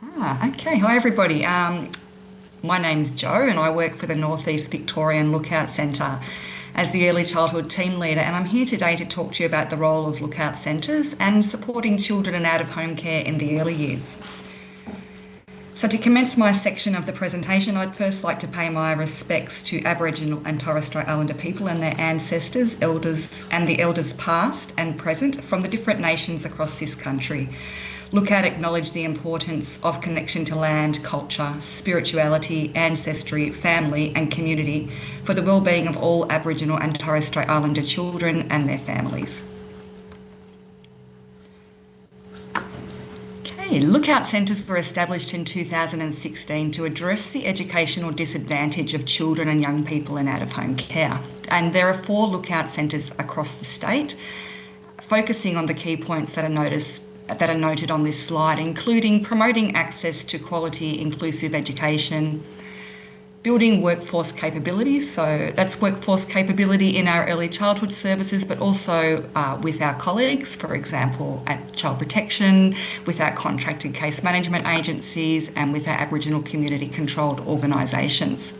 Okay. Hi, everybody. My name's Jo and I work for the North East Victorian Lookout Centre as the Early Childhood Team Leader, and I'm here today to talk to you about the role of lookout centres and supporting children in out-of-home care in the early years. So to commence my section of the presentation, I'd first like to pay my respects to Aboriginal and Torres Strait Islander people and their ancestors, elders and the elders past and present from the different nations across this country. Lookout acknowledge the importance of connection to land, culture, spirituality, ancestry, family and community for the well-being of all Aboriginal and Torres Strait Islander children and their families. Lookout centres were established in 2016 to address the educational disadvantage of children and young people in out-of-home care. And there are 4 lookout centres across the state, focusing on the key points that are noted on this slide, including promoting access to quality inclusive education, building workforce capabilities, so that's workforce capability in our early childhood services, but also with our colleagues, for example, at Child Protection, with our contracted case management agencies and with our Aboriginal community controlled organisations.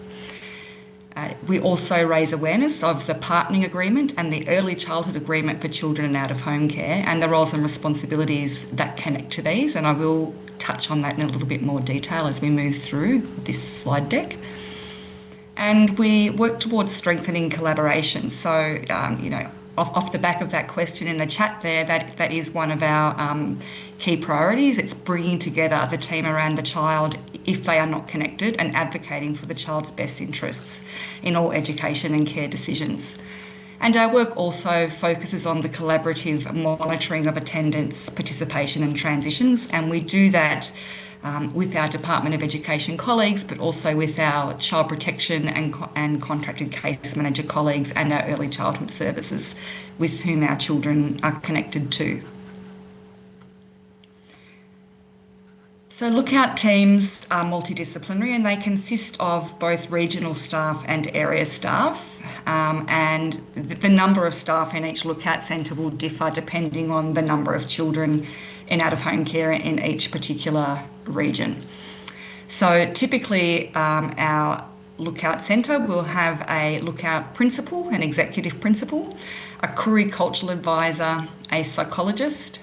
We also raise awareness of the partnering agreement and the early childhood agreement for children in out-of-home care and the roles and responsibilities that connect to these, and I will touch on that in a little bit more detail as we move through this slide deck. And we work towards strengthening collaboration. So, off the back of that question in the chat there, that is one of our key priorities. It's bringing together the team around the child if they are not connected and advocating for the child's best interests in all education and care decisions. And our work also focuses on the collaborative monitoring of attendance, participation and transitions, and we do that with our Department of Education colleagues, but also with our Child Protection and contracted case manager colleagues and our early childhood services with whom our children are connected to. So lookout teams are multidisciplinary and they consist of both regional staff and area staff, and the number of staff in each lookout centre will differ depending on the number of children in out-of-home care in each particular region. So typically our lookout centre will have a lookout principal, an executive principal, a Koori cultural advisor, a psychologist.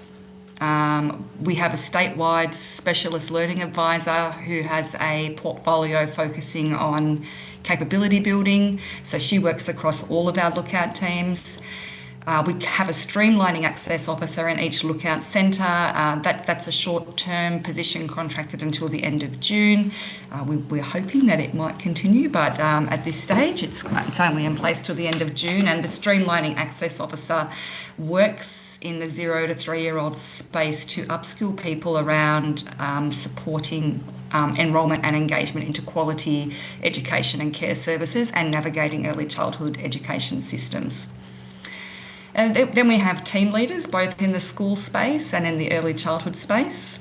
We have a statewide specialist learning advisor who has a portfolio focusing on capability building. So she works across all of our lookout teams. We have a streamlining access officer in each lookout centre. That's a short-term position contracted until the end of June. We're hoping that it might continue, but at this stage it's only in place till the end of June. And the streamlining access officer works in the 0 to 3-year-old space to upskill people around supporting enrolment and engagement into quality education and care services and navigating early childhood education systems. And then we have team leaders, both in the school space and in the early childhood space.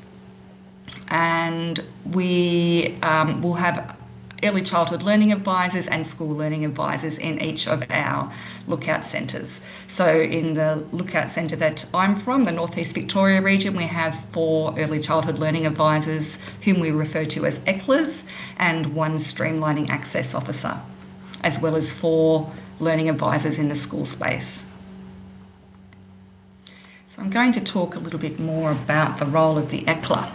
And we will have early childhood learning advisors and school learning advisors in each of our lookout centres. So in the lookout centre that I'm from, the North East Victoria region, we have 4 early childhood learning advisors whom we refer to as ECLAs and 1 streamlining access officer, as well as 4 learning advisors in the school space. So I'm going to talk a little bit more about the role of the ECLA.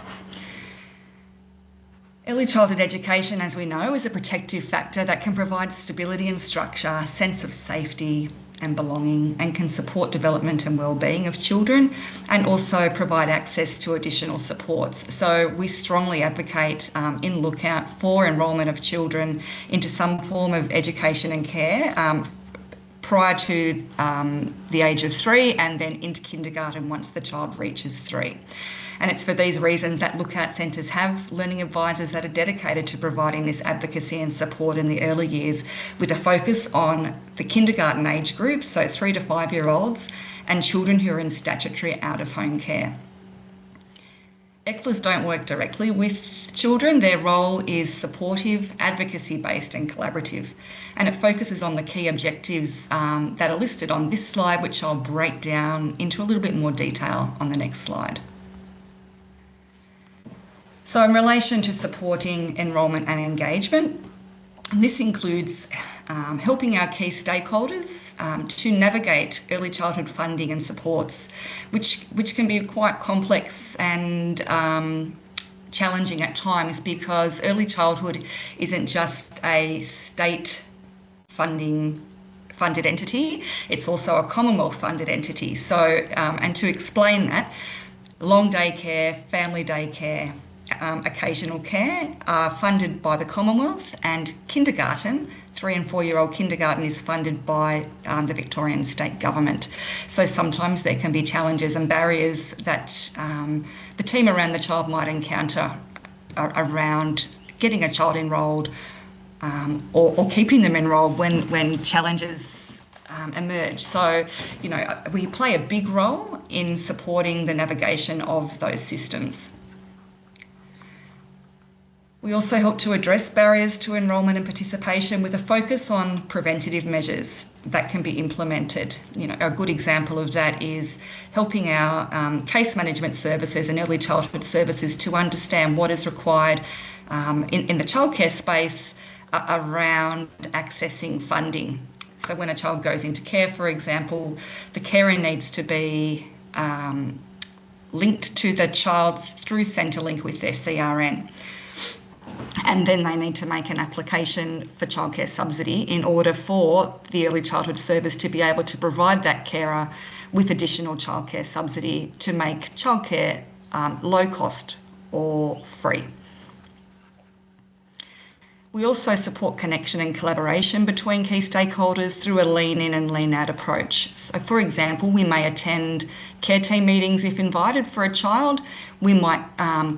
Early childhood education, as we know, is a protective factor that can provide stability and structure, a sense of safety and belonging, and can support development and well-being of children and also provide access to additional supports. So we strongly advocate in Lookout for enrolment of children into some form of education and care prior to the age of 3 and then into kindergarten once the child reaches 3. And it's for these reasons that lookout centres have learning advisors that are dedicated to providing this advocacy and support in the early years with a focus on the kindergarten age group, so 3 to 5-year-olds, and children who are in statutory out-of-home care. ECLAs don't work directly with children. Their role is supportive, advocacy-based and collaborative, and it focuses on the key objectives that are listed on this slide, which I'll break down into a little bit more detail on the next slide. So in relation to supporting enrolment and engagement, this includes helping our key stakeholders to navigate early childhood funding and supports, which can be quite complex and challenging at times, because early childhood isn't just a state funded entity, it's also a Commonwealth funded entity. So, and to explain that, long day care, family day care, occasional care are funded by the Commonwealth, and kindergarten, 3 and 4-year-old kindergarten, is funded by the Victorian state government. So sometimes there can be challenges and barriers that the team around the child might encounter around getting a child enrolled or keeping them enrolled when challenges emerge. So, you know, we play a big role in supporting the navigation of those systems. We also help to address barriers to enrolment and participation with a focus on preventative measures that can be implemented. You know, a good example of that is helping our case management services and early childhood services to understand what is required in the childcare space around accessing funding. So when a child goes into care, for example, the carer needs to be linked to the child through Centrelink with their CRN. And then they need to make an application for childcare subsidy in order for the early childhood service to be able to provide that carer with additional childcare subsidy to make childcare low cost or free. We also support connection and collaboration between key stakeholders through a lean in and lean out approach. So for example, we may attend care team meetings if invited for a child. We might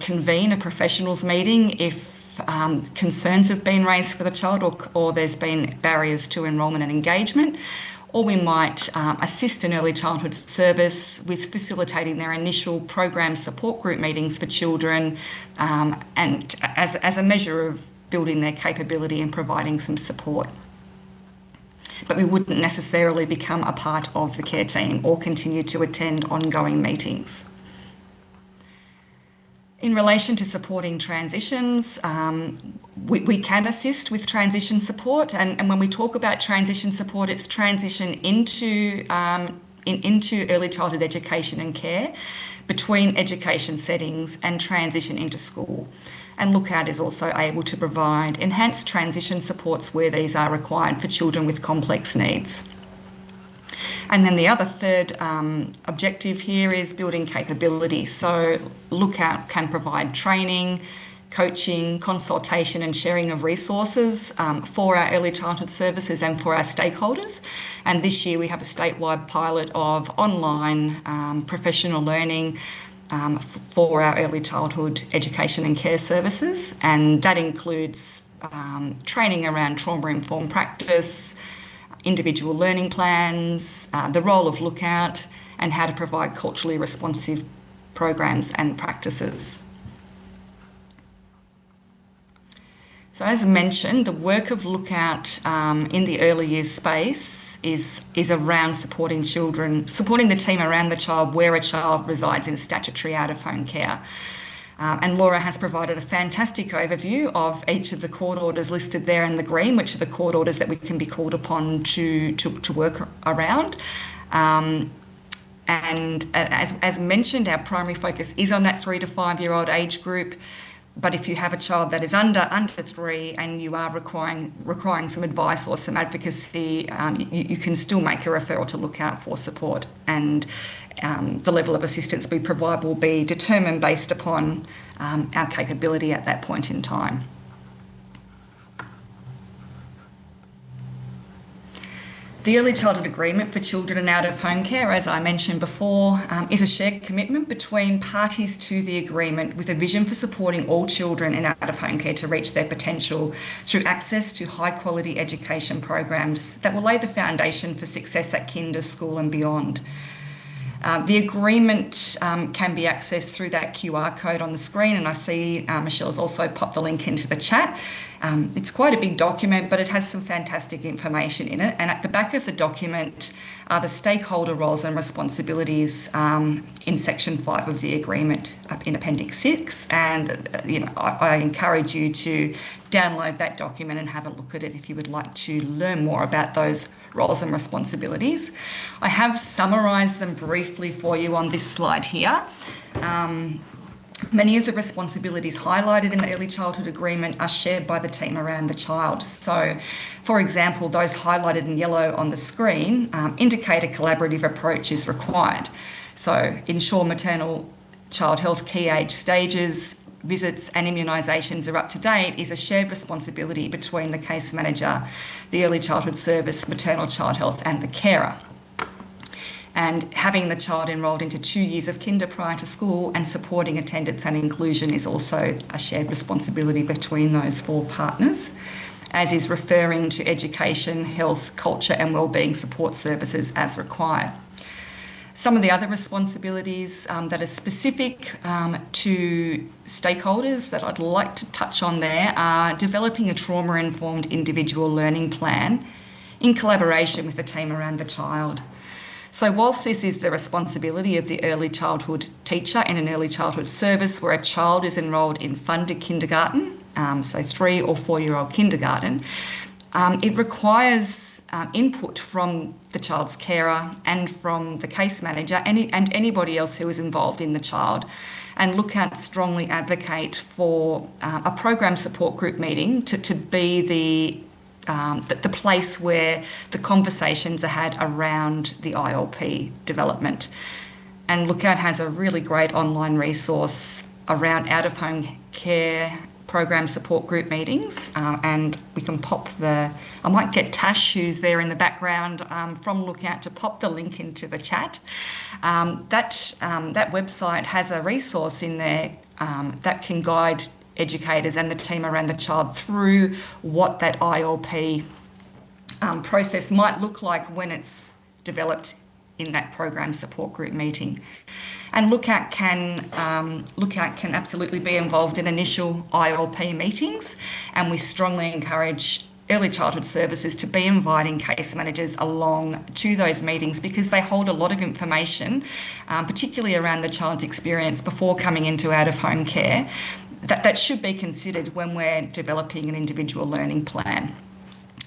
convene a professionals meeting if concerns have been raised for the child or there's been barriers to enrolment and engagement. Or we might assist an early childhood service with facilitating their initial program support group meetings for children, and as a measure of building their capability and providing some support. But we wouldn't necessarily become a part of the care team or continue to attend ongoing meetings. In relation to supporting transitions, we can assist with transition support, and when we talk about transition support, it's transition into early childhood education and care, between education settings and transition into school. And Lookout is also able to provide enhanced transition supports where these are required for children with complex needs. And then the other third objective here is building capability. So Lookout can provide training, coaching, consultation and sharing of resources for our early childhood services and for our stakeholders. And this year we have a statewide pilot of online professional learning for our early childhood education and care services, and that includes training around trauma-informed practice, individual learning plans, the role of Lookout, and how to provide culturally responsive programs and practices. So as mentioned, the work of Lookout in the early years space is around supporting the team around the child where a child resides in statutory out-of-home care. And Laura has provided a fantastic overview of each of the court orders listed there in the green, which are the court orders that we can be called upon to work around. And as mentioned, our primary focus is on that 3 to 5 year old age group. But if you have a child that is under 3 and you are requiring some advice or some advocacy, you can still make a referral to Lookout for support, and the level of assistance we provide will be determined based upon our capability at that point in time. The Early Childhood Agreement for Children in Out-of-Home Care, as I mentioned before, is a shared commitment between parties to the agreement with a vision for supporting all children in out-of-home care to reach their potential through access to high-quality education programs that will lay the foundation for success at kinder, school and beyond. The agreement can be accessed through that QR code on the screen, and I see Michelle's also popped the link into the chat. It's quite a big document, but it has some fantastic information in it. And at the back of the document are the stakeholder roles and responsibilities in Section 5 of the agreement in Appendix 6. And I encourage you to download that document and have a look at it if you would like to learn more about those roles and responsibilities. I have summarised them briefly for you on this slide here. Many of the responsibilities highlighted in the Early Childhood Agreement are shared by the team around the child. So, for example, those highlighted in yellow on the screen indicate a collaborative approach is required. So, ensure maternal child health key age stages, visits and immunisations are up to date is a shared responsibility between the case manager, the early childhood service, maternal child health and the carer. And having the child enrolled into 2 years of kinder prior to school and supporting attendance and inclusion is also a shared responsibility between those 4 partners, as is referring to education, health, culture and wellbeing support services as required. Some of the other responsibilities that are specific to stakeholders that I'd like to touch on there are developing a trauma-informed individual learning plan in collaboration with the team around the child. So whilst this is the responsibility of the early childhood teacher in an early childhood service where a child is enrolled in funded kindergarten, so 3 or 4-year-old kindergarten, it requires input from the child's carer and from the case manager and anybody else who is involved in the child, and Lookout strongly advocate for a program support group meeting to be the place where the conversations are had around the ILP development. And Lookout has a really great online resource around out-of-home care program support group meetings, and we can pop I might get Tash, who's there in the background from Lookout, to pop the link into the chat. That website has a resource in there that can guide educators and the team around the child through what that ILP process might look like when it's developed in that program support group meeting. And Lookout can absolutely be involved in initial ILP meetings, and we strongly encourage early childhood services to be inviting case managers along to those meetings because they hold a lot of information, particularly around the child's experience before coming into out-of-home care, that should be considered when we're developing an individual learning plan.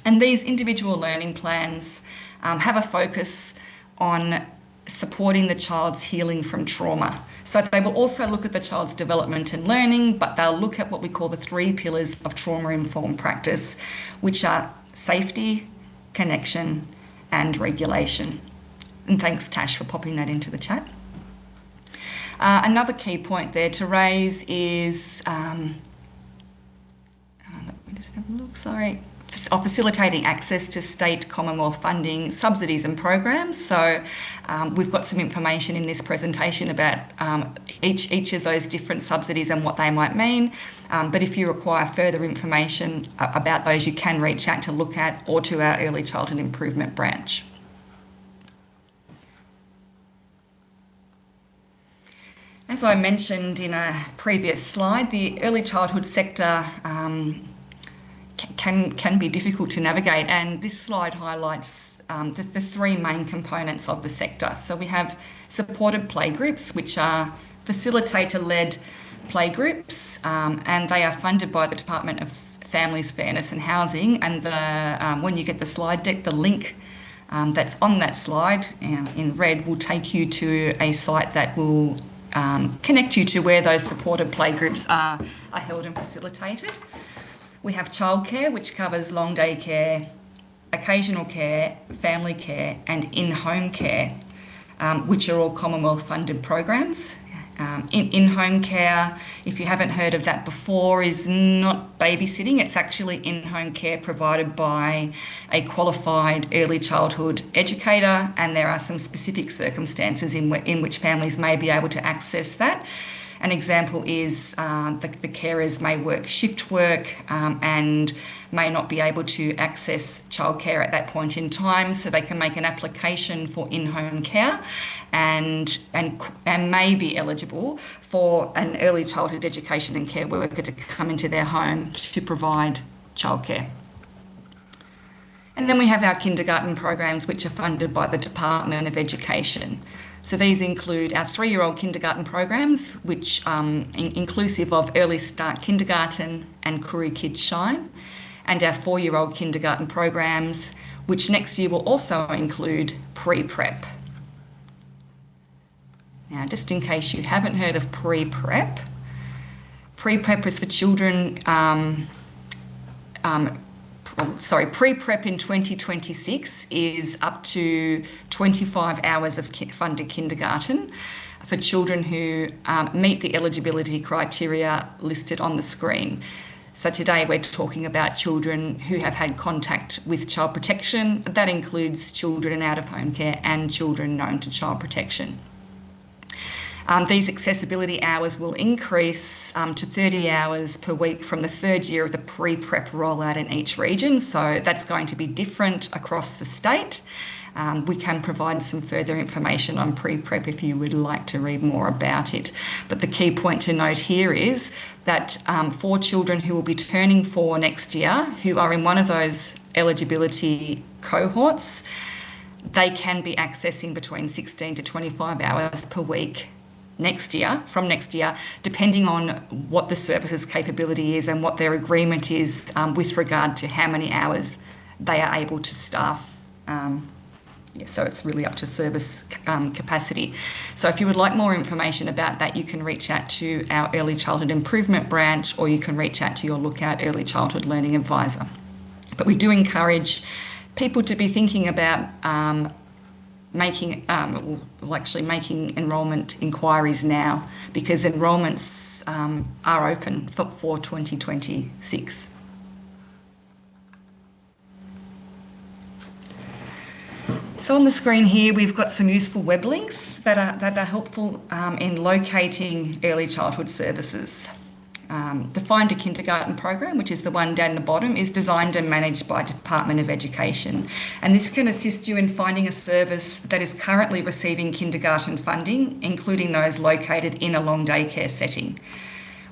And these individual learning plans have a focus on supporting the child's healing from trauma. So they will also look at the child's development and learning, but they'll look at what we call the 3 pillars of trauma-informed practice, which are safety, connection, and regulation. And thanks, Tash, for popping that into the chat. Another key point there to raise is, let me just have a look, sorry, facilitating access to state Commonwealth funding, subsidies and programs. So we've got some information in this presentation about each of those different subsidies and what they might mean. But if you require further information about those, you can reach out to Lookout or to our Early Childhood Improvement branch. As I mentioned in a previous slide, the early childhood sector can be difficult to navigate, and this slide highlights the 3 main components of the sector. So we have supported playgroups, which are facilitator-led playgroups, and they are funded by the Department of Families, Fairness and Housing. And when you get the slide deck, the link that's on that slide in red will take you to a site that will connect you to where those supported playgroups are held and facilitated. We have childcare, which covers long day care, occasional care, family care and in-home care, which are all Commonwealth funded programs. In-home care, if you haven't heard of that before, is not babysitting. It's actually in-home care provided by a qualified early childhood educator, and there are some specific circumstances in which families may be able to access that. An example is the carers may work shift work and may not be able to access childcare at that point in time, so they can make an application for in-home care and may be eligible for an early childhood education and care worker to come into their home to provide childcare. And then we have our kindergarten programs, which are funded by the Department of Education. So these include our 3-year-old kindergarten programs, which inclusive of Early Start Kindergarten and Koori Kids Shine, and our 4-year-old kindergarten programs, which next year will also include pre-prep. Now, just in case you haven't heard of pre-prep, pre-prep is for children, pre-prep in 2026 is up to 25 hours of funded kindergarten for children who meet the eligibility criteria listed on the screen. So today we're talking about children who have had contact with child protection. That includes children in out-of-home care and children known to child protection. These accessibility hours will increase to 30 hours per week from the 3rd year of the pre-prep rollout in each region. So that's going to be different across the state. We can provide some further information on pre-prep if you would like to read more about it. But the key point to note here is that for children who will be turning 4 next year, who are in one of those eligibility cohorts, they can be accessing between 16 to 25 hours per week from next year, depending on what the service's capability is and what their agreement is with regard to how many hours they are able to staff. So it's really up to service capacity. So if you would like more information about that, you can reach out to our Early Childhood Improvement branch, or you can reach out to your Lookout Early Childhood Learning Advisor. But we do encourage people to be thinking about making enrolment inquiries now, because enrolments are open for 2026. So on the screen here, we've got some useful web links that are helpful in locating early childhood services. The Find a Kindergarten program, which is the one down the bottom, is designed and managed by Department of Education. And this can assist you in finding a service that is currently receiving kindergarten funding, including those located in a long day care setting.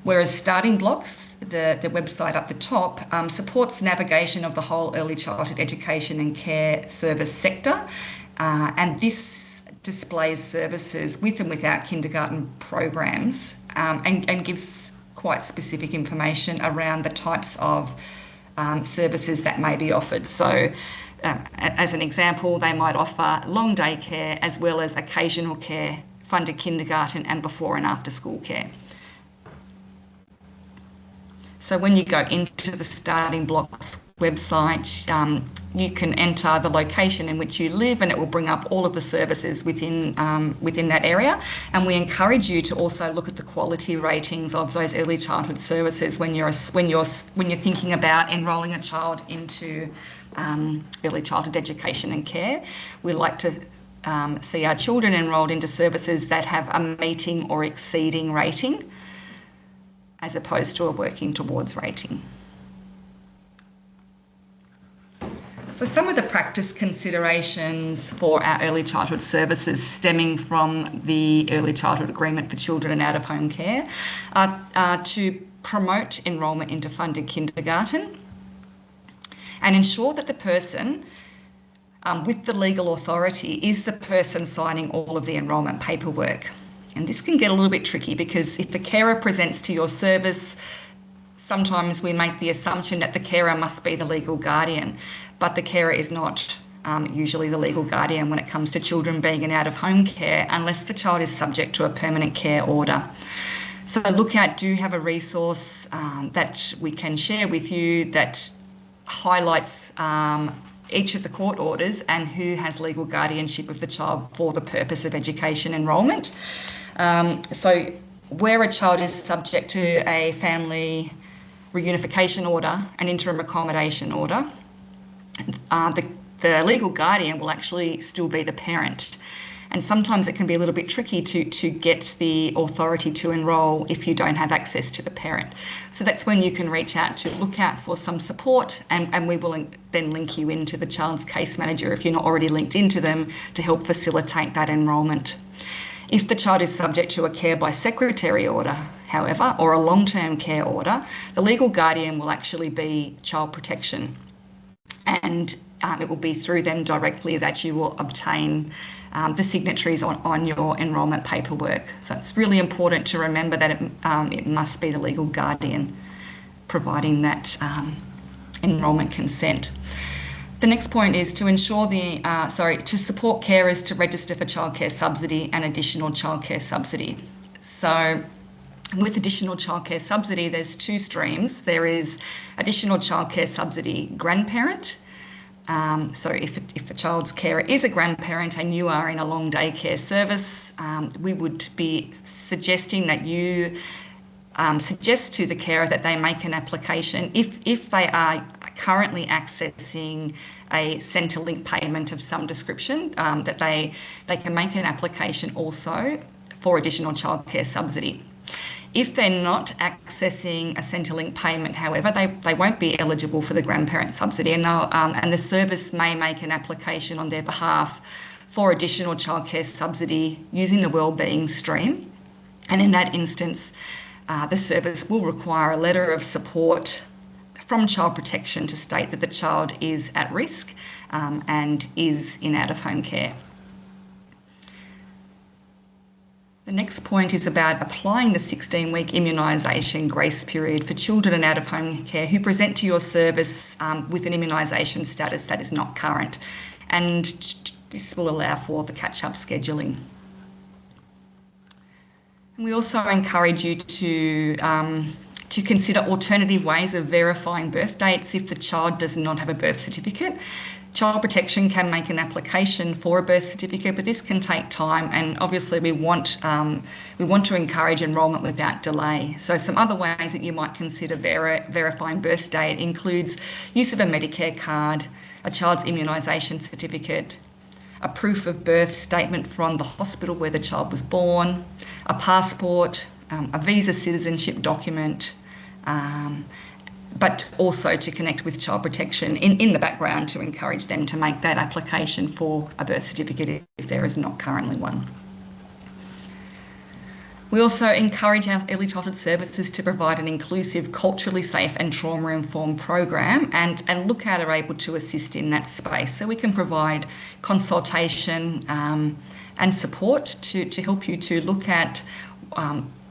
Whereas Starting Blocks, the website up the top, supports navigation of the whole early childhood education and care service sector. And this displays services with and without kindergarten programs and gives quite specific information around the types of services that may be offered. So as an example, they might offer long day care as well as occasional care, funded kindergarten and before and after school care. So when you go into the Starting Blocks website, you can enter the location in which you live, and it will bring up all of the services within that area. And we encourage you to also look at the quality ratings of those early childhood services when you're thinking about enrolling a child into early childhood education and care. We like to see our children enrolled into services that have a meeting or exceeding rating, as opposed to a working towards rating. So some of the practice considerations for our early childhood services stemming from the Early Childhood Agreement for Children in Out-of-Home Care are to promote enrolment into funded kindergarten and ensure that the person with the legal authority is the person signing all of the enrolment paperwork. And this can get a little bit tricky, because if the carer presents to your service, sometimes we make the assumption that the carer must be the legal guardian, but the carer is not usually the legal guardian when it comes to children being in out-of-home care, unless the child is subject to a permanent care order. So Lookout do have a resource that we can share with you that highlights each of the court orders and who has legal guardianship of the child for the purpose of education enrolment. So where a child is subject to a family reunification order, an interim accommodation order, the legal guardian will actually still be the parent. And sometimes it can be a little bit tricky to get the authority to enrol if you don't have access to the parent. So that's when you can reach out to look out for some support, and we will then link you into the child's case manager if you're not already linked into them, to help facilitate that enrolment. If the child is subject to a care by secretary order, however, or a long-term care order, the legal guardian will actually be Child Protection, and it will be through them directly that you will obtain the signatories on your enrolment paperwork. So it's really important to remember that it must be the legal guardian providing that enrolment consent. The next point is to ensure to support carers to register for childcare subsidy and additional childcare subsidy. So with additional childcare subsidy, there's two streams. There is additional childcare subsidy grandparent. So if a child's carer is a grandparent and you are in a long day care service, we would be suggesting that you suggest to the carer that they make an application if they are currently accessing a Centrelink payment of some description, that they can make an application also for additional childcare subsidy. If they're not accessing a Centrelink payment, however, they won't be eligible for the grandparent subsidy, and the service may make an application on their behalf for additional childcare subsidy using the wellbeing stream. And in that instance, the service will require a letter of support from Child Protection to state that the child is at risk and is in out-of-home care. The next point is about applying the 16-week immunisation grace period for children in out-of-home care who present to your service with an immunisation status that is not current, and this will allow for the catch-up scheduling. And we also encourage you to consider alternative ways of verifying birth dates if the child does not have a birth certificate. Child Protection can make an application for a birth certificate, but this can take time, and obviously we want to encourage enrolment without delay. So some other ways that you might consider verifying birth date includes use of a Medicare card, a child's immunisation certificate, a proof of birth statement from the hospital where the child was born, a passport, a visa citizenship document, but also to connect with Child Protection in the background to encourage them to make that application for a birth certificate if there is not currently one. We also encourage our early childhood services to provide an inclusive, culturally safe and trauma-informed program, and look how they're able to assist in that space. So we can provide consultation and support to help you to look at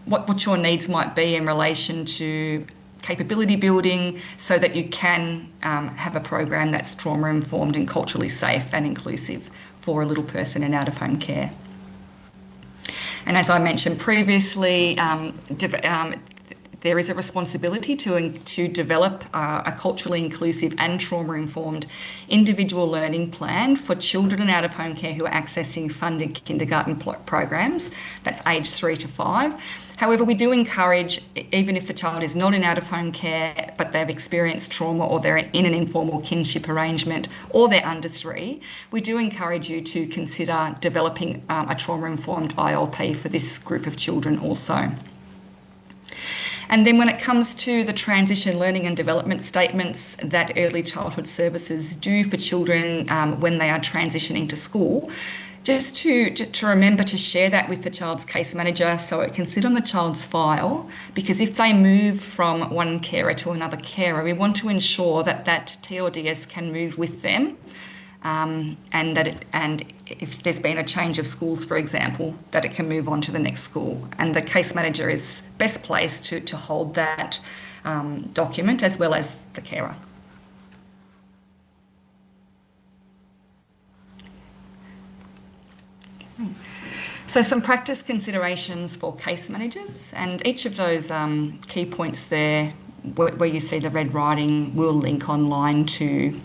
what your needs might be in relation to capability building, so that you can have a program that's trauma-informed and culturally safe and inclusive for a little person in out-of-home care. And as I mentioned previously, there is a responsibility to develop a culturally inclusive and trauma-informed individual learning plan for children in out-of-home care who are accessing funded kindergarten programs. That's aged 3 to 5. However, we do encourage, even if the child is not in out-of-home care, but they've experienced trauma or they're in an informal kinship arrangement or they're under 3, we do encourage you to consider developing a trauma-informed ILP for this group of children also. And then when it comes to the transition learning and development statements that early childhood services do for children when they are transitioning to school, just to remember to share that with the child's case manager so it can sit on the child's file, because if they move from one carer to another carer, we want to ensure that that TLDS can move with them, and if there's been a change of schools, for example, that it can move on to the next school. And the case manager is best placed to hold that document, as well as the carer. So some practice considerations for case managers, and each of those key points there where you see the red writing will link online to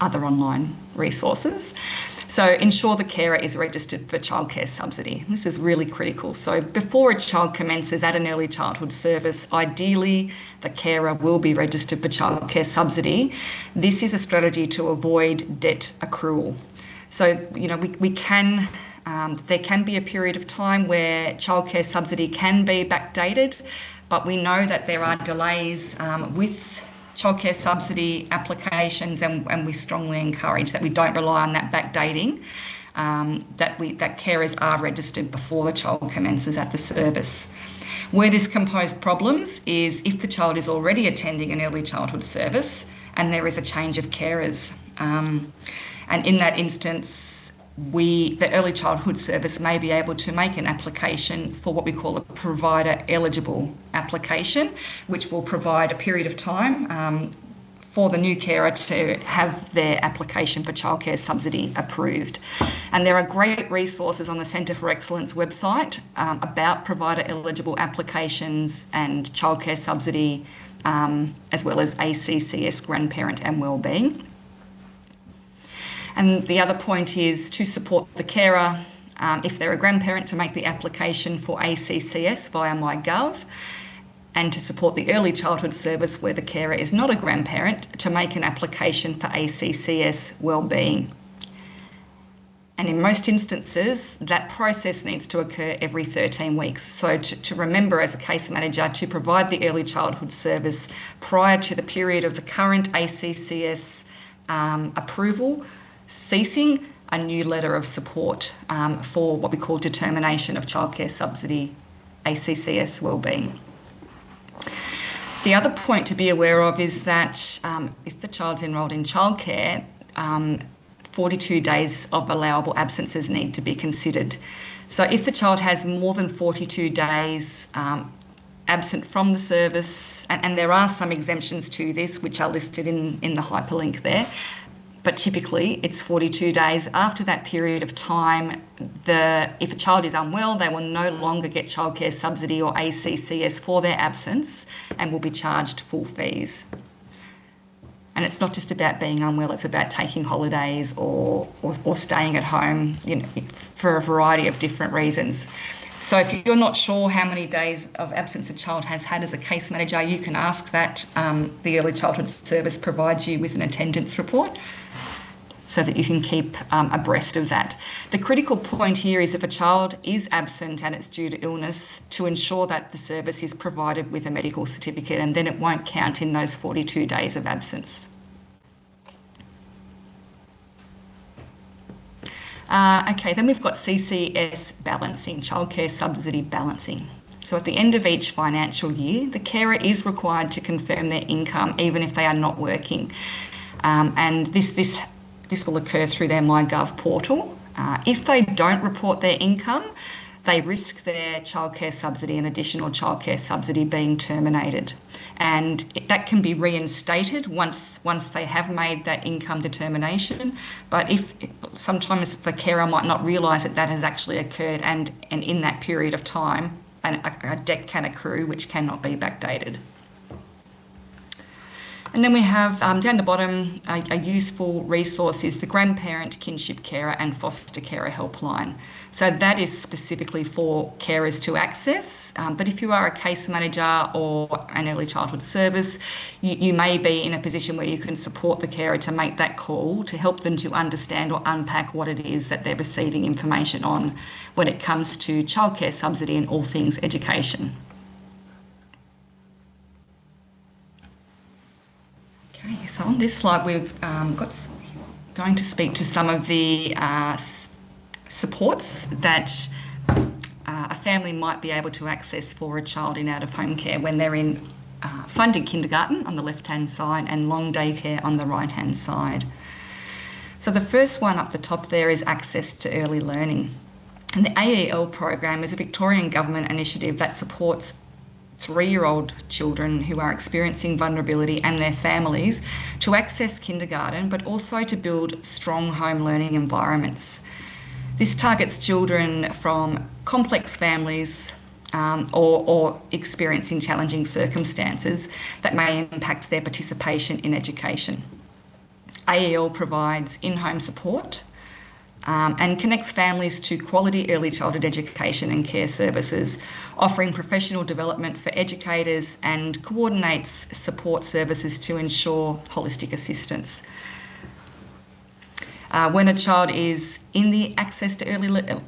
other online resources. So ensure the carer is registered for childcare subsidy. This is really critical. So before a child commences at an early childhood service, ideally the carer will be registered for childcare subsidy. This is a strategy to avoid debt accrual. So, you know, we can There can be a period of time where childcare subsidy can be backdated, but we know that there are delays with childcare subsidy applications, and we strongly encourage that we don't rely on that backdating, that carers are registered before the child commences at the service. Where this can pose problems is if the child is already attending an early childhood service and there is a change of carers. And in that instance, the early childhood service may be able to make an application for what we call a provider eligible application, which will provide a period of time for the new carer to have their application for childcare subsidy approved. And there are great resources on the Centre for Excellence website about provider eligible applications and childcare subsidy, as well as ACCS grandparent and wellbeing. And the other point is to support the carer, if they're a grandparent, to make the application for ACCS via MyGov, and to support the early childhood service where the carer is not a grandparent to make an application for ACCS wellbeing. And in most instances, that process needs to occur every 13 weeks. So to remember as a case manager to provide the early childhood service prior to the period of the current ACCS approval, ceasing a new letter of support for what we call determination of childcare subsidy, ACCS wellbeing. The other point to be aware of is that if the child's enrolled in childcare, 42 days of allowable absences need to be considered. So if the child has more than 42 days absent from the service, and there are some exemptions to this which are listed in the hyperlink there, but typically it's 42 days. After that period of time, if a child is unwell, they will no longer get childcare subsidy or ACCS for their absence and will be charged full fees. And it's not just about being unwell, it's about taking holidays or staying at home, for a variety of different reasons. So if you're not sure how many days of absence a child has had as a case manager, you can ask that. The Early Childhood Service provides you with an attendance report so that you can keep abreast of that. The critical point here is if a child is absent and it's due to illness, to ensure that the service is provided with a medical certificate, and then it won't count in those 42 days of absence. Okay, then we've got CCS balancing, childcare subsidy balancing. So at the end of each financial year, the carer is required to confirm their income even if they are not working. And this will occur through their MyGov portal. If they don't report their income, they risk their childcare subsidy and additional childcare subsidy being terminated. And that can be reinstated once they have made that income determination. But sometimes the carer might not realise that has actually occurred, and in that period of time, a debt can accrue which cannot be backdated. And then we have down the bottom, a useful resource is the Grandparent, Kinship Carer and Foster Carer Helpline. So that is specifically for carers to access. But if you are a case manager or an early childhood service, you may be in a position where you can support the carer to make that call to help them to understand or unpack what it is that they're receiving information on when it comes to childcare subsidy and all things education. Okay, so on this slide we've going to speak to some of the supports that a family might be able to access for a child in out-of-home care when they're in funded kindergarten on the left-hand side and long day care on the right-hand side. So the first one up the top there is access to early learning. And the AEL program is a Victorian government initiative that supports 3-year-old children who are experiencing vulnerability and their families to access kindergarten, but also to build strong home learning environments. This targets children from complex families or experiencing challenging circumstances that may impact their participation in education. AEL provides in-home support and connects families to quality early childhood education and care services, offering professional development for educators and coordinates support services to ensure holistic assistance. When a child is in the Access to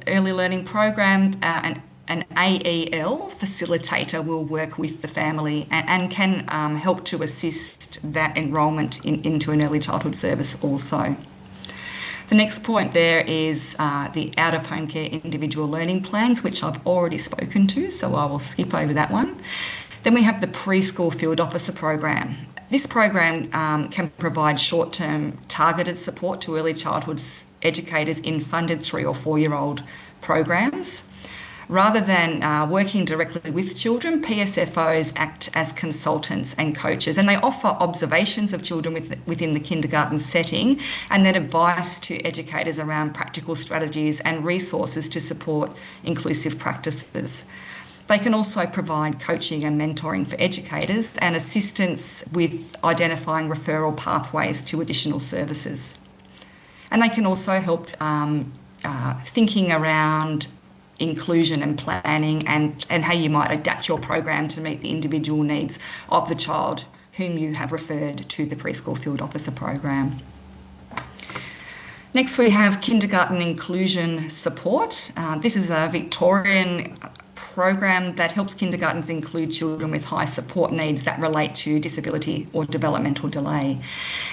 Early Learning program, an AEL facilitator will work with the family and can help to assist that enrolment into an early childhood service also. The next point there is the out-of-home care individual learning plans, which I've already spoken to, so I will skip over that one. Then we have the preschool field officer program. This program can provide short-term targeted support to early childhood educators in funded 3 or 4-year-old programs. Rather than working directly with children, PSFOs act as consultants and coaches, and they offer observations of children within the kindergarten setting and then advice to educators around practical strategies and resources to support inclusive practices. They can also provide coaching and mentoring for educators and assistance with identifying referral pathways to additional services. And they can also help thinking around inclusion and planning and how you might adapt your program to meet the individual needs of the child whom you have referred to the preschool field officer program. Next, we have kindergarten inclusion support. This is a Victorian program that helps kindergartens include children with high support needs that relate to disability or developmental delay.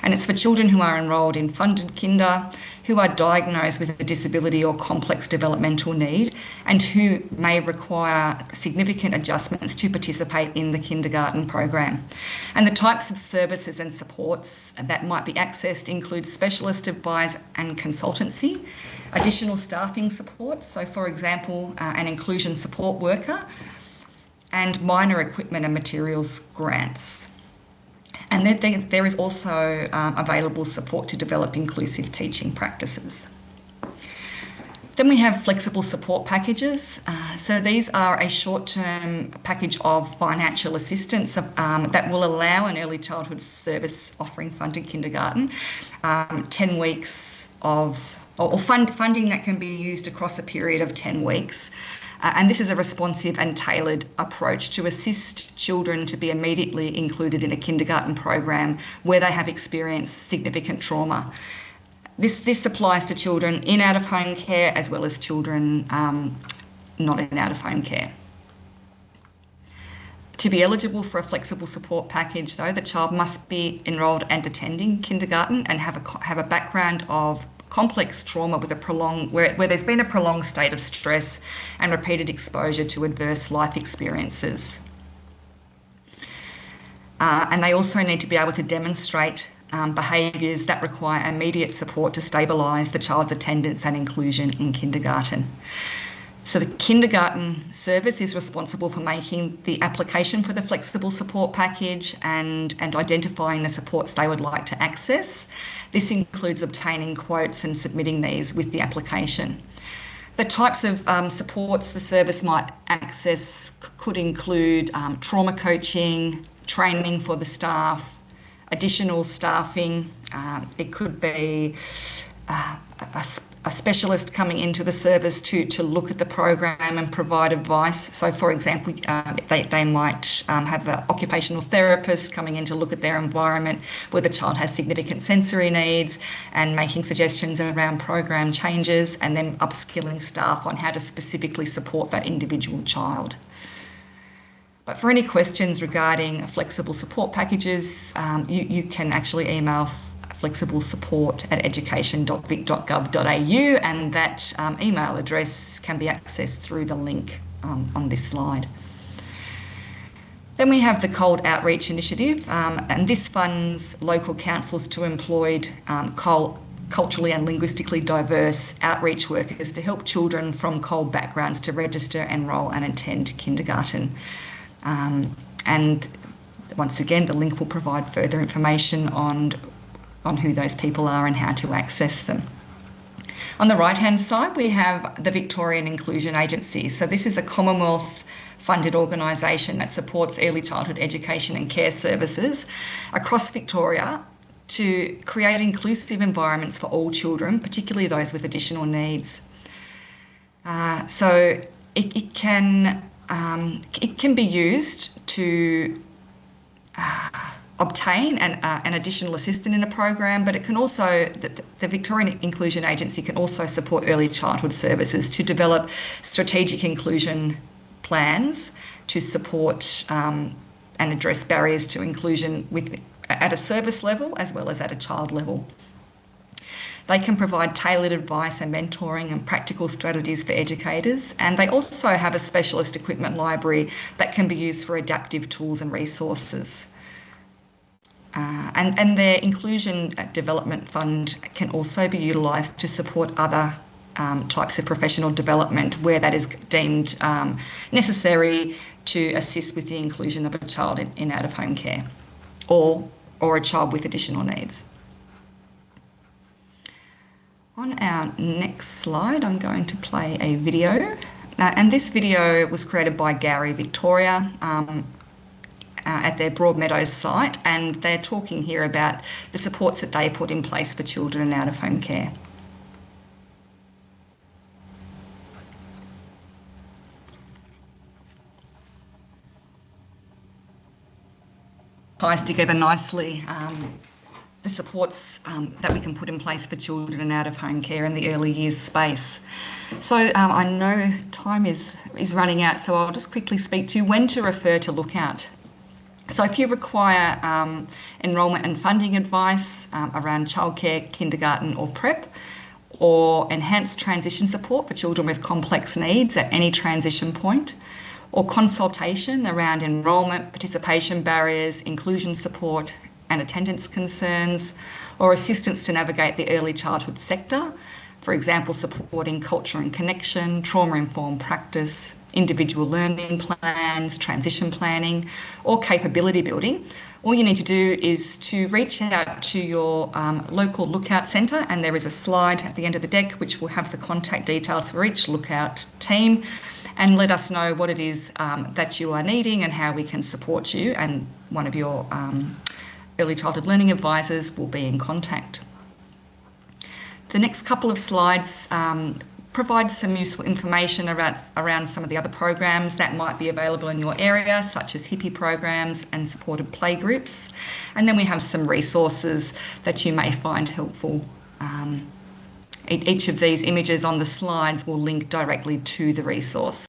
And it's for children who are enrolled in funded kinder, who are diagnosed with a disability or complex developmental need, and who may require significant adjustments to participate in the kindergarten program. And the types of services and supports that might be accessed include specialist advice and consultancy, additional staffing support, so for example, an inclusion support worker, and minor equipment and materials grants. And there is also available support to develop inclusive teaching practices. Then we have flexible support packages. So these are a short-term package of financial assistance that will allow an early childhood service offering funded kindergarten 10 weeks of funding that can be used across a period of 10 weeks. And this is a responsive and tailored approach to assist children to be immediately included in a kindergarten program where they have experienced significant trauma. This applies to children in out-of-home care as well as children not in out-of-home care. To be eligible for a flexible support package, though, the child must be enrolled and attending kindergarten and have a background of complex trauma with where there's been a prolonged state of stress and repeated exposure to adverse life experiences. And they also need to be able to demonstrate behaviours that require immediate support to stabilise the child's attendance and inclusion in kindergarten. So the kindergarten service is responsible for making the application for the flexible support package and identifying the supports they would like to access. This includes obtaining quotes and submitting these with the application. The types of supports the service might access could include trauma coaching, training for the staff, additional staffing. It could be a specialist coming into the service to look at the program and provide advice. So, for example, they might have an occupational therapist coming in to look at their environment where the child has significant sensory needs and making suggestions around program changes, and then upskilling staff on how to specifically support that individual child. But for any questions regarding flexible support packages, you can actually email flexible-support@education.vic.gov.au, and that email address can be accessed through the link on this slide. Then we have the Cold Outreach Initiative, and this funds local councils to employ culturally and linguistically diverse outreach workers to help children from COLD backgrounds to register, enrol and attend kindergarten. And once again, the link will provide further information on who those people are and how to access them. On the right-hand side, we have the Victorian Inclusion Agency. So this is a Commonwealth-funded organisation that supports early childhood education and care services across Victoria to create inclusive environments for all children, particularly those with additional needs. So it can be used to obtain an additional assistant in a program, but it can also, the Victorian Inclusion Agency can also support early childhood services to develop strategic inclusion plans to support and address barriers to inclusion at a service level as well as at a child level. They can provide tailored advice and mentoring and practical strategies for educators, and they also have a specialist equipment library that can be used for adaptive tools and resources. And their Inclusion Development Fund can also be utilised to support other types of professional development where that is deemed necessary to assist with the inclusion of a child in out-of-home care or a child with additional needs. On our next slide, I'm going to play a video. And this video was created by Gowrie Victoria at their Broadmeadows site, and they're talking here about the supports that they put in place for children in out-of-home care. Ties together nicely the supports that we can put in place for children in out-of-home care in the early years space. So I know time is running out, so I'll just quickly speak to when to refer to Lookout. So if you require enrolment and funding advice around childcare, kindergarten or prep, or enhanced transition support for children with complex needs at any transition point, or consultation around enrolment, participation barriers, inclusion support and attendance concerns, or assistance to navigate the early childhood sector, for example, supporting culture and connection, trauma-informed practice, individual learning plans, transition planning, or capability building, all you need to do is to reach out to your local Lookout Centre, and there is a slide at the end of the deck which will have the contact details for each Lookout team, and let us know what it is that you are needing and how we can support you, and one of your early childhood learning advisors will be in contact. The next couple of slides provide some useful information around some of the other programs that might be available in your area, such as hippie programs and supported playgroups. And then we have some resources that you may find helpful. Each of these images on the slides will link directly to the resource.